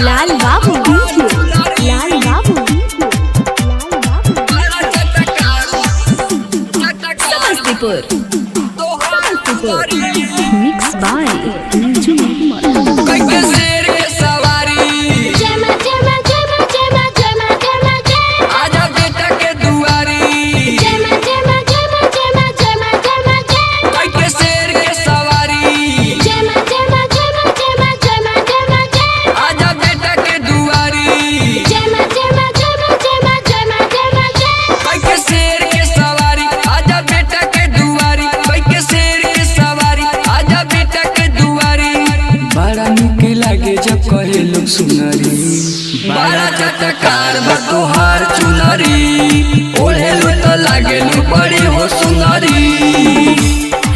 लाल बाबू लाल बाबू Samastipur mix by Manju सुनरी बड़ा चटकार तोहार चुनरी ओढ़ेलू तो लागेलू बड़ी हो सुनरी।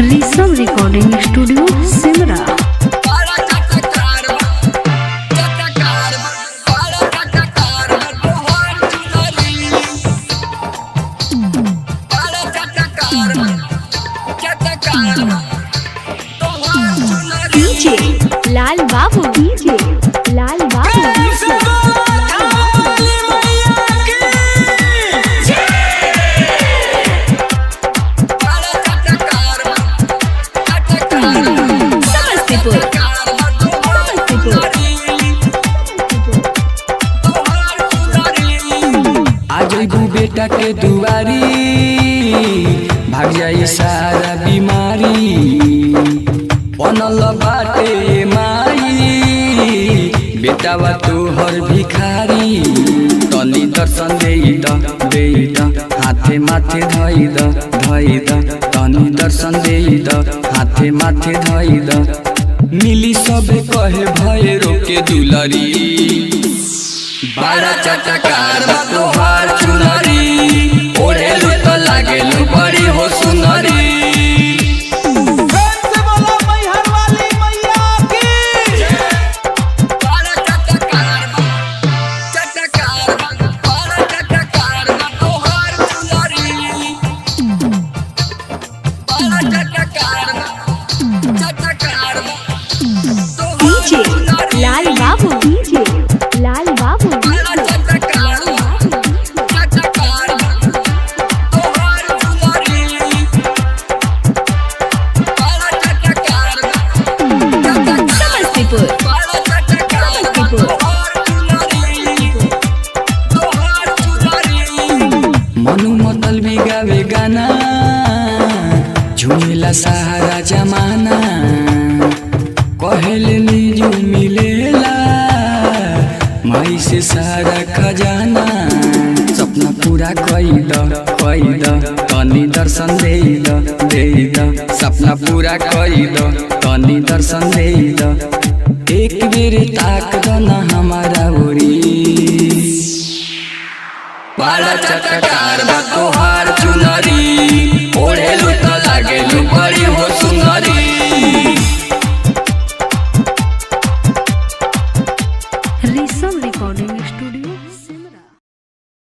Rishabh recording studio Simra. DJ Lal Babu Lal बाबू समस्तीपुर आज बेटा के दुआरी भाग जाई सारा बीमारी बनल बाटे माई बेटावा तोहर भिखारी तनी दर्शन दे हाथे माथे धई द तनी दर्शन दे हाथे माथे धई द मिली सब कहे भय रोके दुलरी बड़ा चटकार तोहार चुनरी ओढ़ेलू तो लागेलू बड़ी हो सुनरी। डीजे लाल बाबू लाल बाबू समस्तीपुर मनु मतल भी गावे गाना झूमेला सहारा जमाना कहले नीजू मिलेला माई से सारा खजाना सपना पूरा कई द तनी दर्शन दे द सपना पूरा कई द तनी दर्शन दे द एक बेर ताक द ना हमारा ओरी बड़ा चटकार तोहार चुनरी